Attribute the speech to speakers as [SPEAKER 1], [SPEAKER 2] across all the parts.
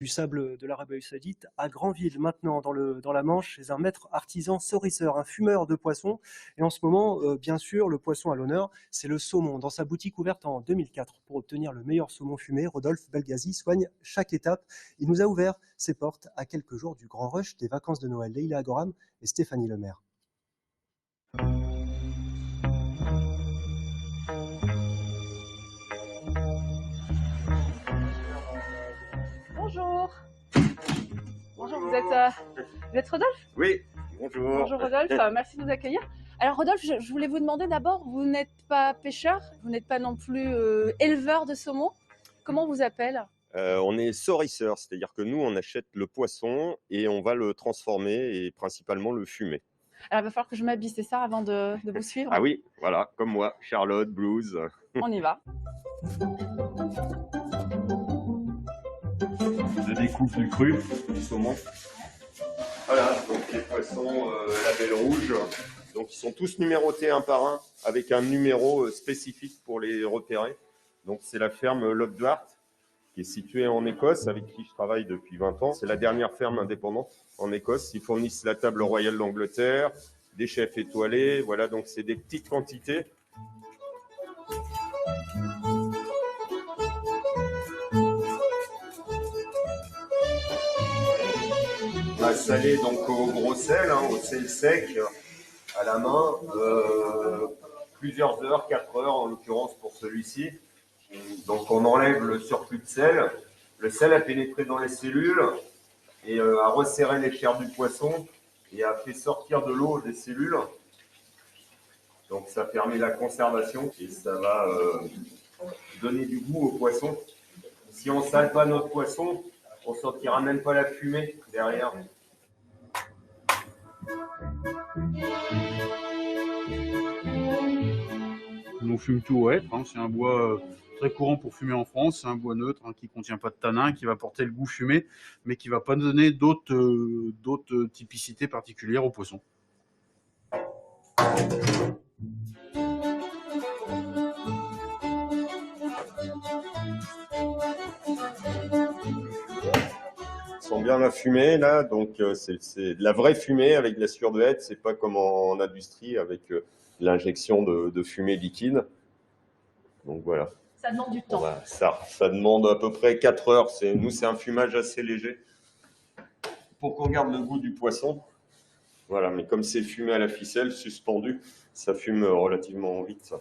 [SPEAKER 1] du sable de l'Arabie Saoudite à Granville, maintenant dans la Manche, chez un maître artisan saurisseur, un fumeur de poissons. Et en ce moment, bien sûr, le poisson à l'honneur, c'est le saumon. Dans sa boutique ouverte en 2004 pour obtenir le meilleur saumon fumé, Rodolphe Belgazi soigne chaque étape. Il nous a ouvert ses portes à quelques jours du grand rush des vacances de Noël. Leïla Agoram et Stéphanie Lemaire.
[SPEAKER 2] Bonjour. Bonjour, vous êtes Rodolphe?
[SPEAKER 3] Oui, bonjour.
[SPEAKER 2] Bonjour Rodolphe, merci de nous accueillir. Alors Rodolphe, je voulais vous demander d'abord, vous n'êtes pas pêcheur, vous n'êtes pas non plus éleveur de saumon. Comment on vous appelle?
[SPEAKER 3] On est saurisseur, c'est-à-dire que nous, on achète le poisson et on va le transformer et principalement le fumer.
[SPEAKER 2] Alors il va falloir que je m'habille, c'est ça, avant de vous suivre?
[SPEAKER 3] Ah oui, voilà, comme moi, Charlotte, Blues.
[SPEAKER 2] On y va.
[SPEAKER 3] Je découpe du cru, du saumon. Voilà, donc les poissons label rouge. Donc ils sont tous numérotés un par un avec un numéro spécifique pour les repérer. Donc c'est la ferme Lobdwart qui est située en Écosse, avec qui je travaille depuis 20 ans. C'est la dernière ferme indépendante en Écosse. Ils fournissent la table royale d'Angleterre, des chefs étoilés. Voilà, donc c'est des petites quantités. On va saler donc au gros sel, au sel sec, à la main, plusieurs heures, 4 heures en l'occurrence pour celui-ci. Donc on enlève le surplus de sel. Le sel a pénétré dans les cellules et a resserré les chairs du poisson et a fait sortir de l'eau des cellules. Donc ça permet la conservation et ça va donner du goût au poisson. Si on ne sale pas notre poisson, on ne sentira même pas la fumée derrière.
[SPEAKER 4] On fume tout au hêtre, c'est un bois très courant pour fumer en France. C'est un bois neutre qui ne contient pas de tanin, qui va porter le goût fumé, mais qui ne va pas donner d'autres typicités particulières au poisson.
[SPEAKER 3] Ils sont bien la fumée là, donc c'est de la vraie fumée avec de la sueur de hêtre. C'est pas comme en industrie avec l'injection de fumée liquide. Donc voilà.
[SPEAKER 2] Ça demande du temps.
[SPEAKER 3] Voilà, ça demande à peu près 4 heures. Nous, c'est un fumage assez léger pour qu'on garde le goût du poisson. Voilà, mais comme c'est fumé à la ficelle, suspendu, ça fume relativement vite. Ça.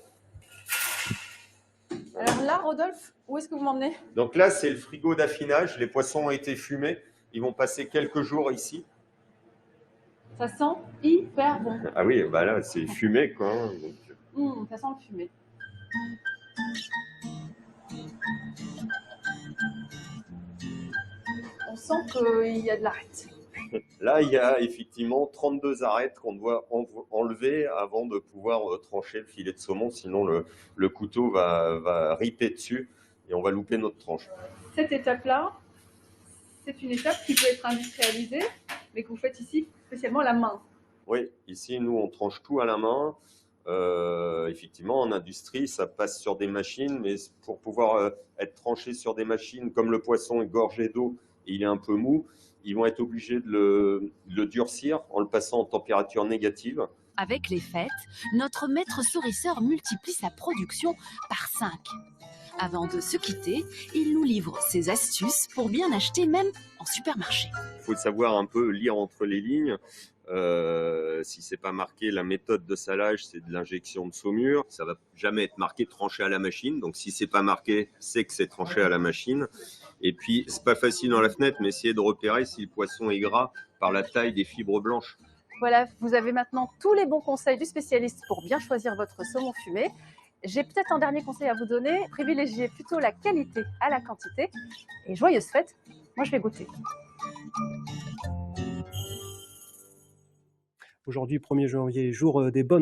[SPEAKER 2] Alors là, Rodolphe, où est-ce que vous m'emmenez?
[SPEAKER 3] Donc là, c'est le frigo d'affinage. Les poissons ont été fumés. Ils vont passer quelques jours ici.
[SPEAKER 2] Ça sent hyper bon.
[SPEAKER 3] Ah oui, bah là, c'est fumé, quoi. Donc...
[SPEAKER 2] ça sent le fumé. On sent qu'il y a de l'arête.
[SPEAKER 3] Là, il y a effectivement 32 arêtes qu'on doit enlever avant de pouvoir trancher le filet de saumon. Sinon, le couteau va riper dessus et on va louper notre tranche.
[SPEAKER 2] Cette étape-là, c'est une étape qui peut être industrialisée, mais que vous faites ici spécialement à la main.
[SPEAKER 3] Oui, ici, nous, on tranche tout à la main. Effectivement, en industrie, ça passe sur des machines, mais pour pouvoir être tranché sur des machines, comme le poisson est gorgé d'eau et il est un peu mou, ils vont être obligés de le durcir en le passant en température négative.
[SPEAKER 5] Avec les fêtes, notre maître saurisseur multiplie sa production par 5. Avant de se quitter, il nous livre ses astuces pour bien acheter même en supermarché.
[SPEAKER 3] Il faut savoir un peu lire entre les lignes. Si c'est pas marqué la méthode de salage, c'est de l'injection de saumure. Ça va jamais être marqué tranché à la machine. Donc si c'est pas marqué, c'est que c'est tranché à la machine. Et puis c'est pas facile dans la fenêtre, mais essayez de repérer si le poisson est gras par la taille des fibres blanches.
[SPEAKER 2] Voilà, vous avez maintenant tous les bons conseils du spécialiste pour bien choisir votre saumon fumé. J'ai peut-être un dernier conseil à vous donner. Privilégiez plutôt la qualité à la quantité. Et joyeuses fêtes. Moi, je vais goûter.
[SPEAKER 1] Aujourd'hui, 1er janvier, jour des bonnes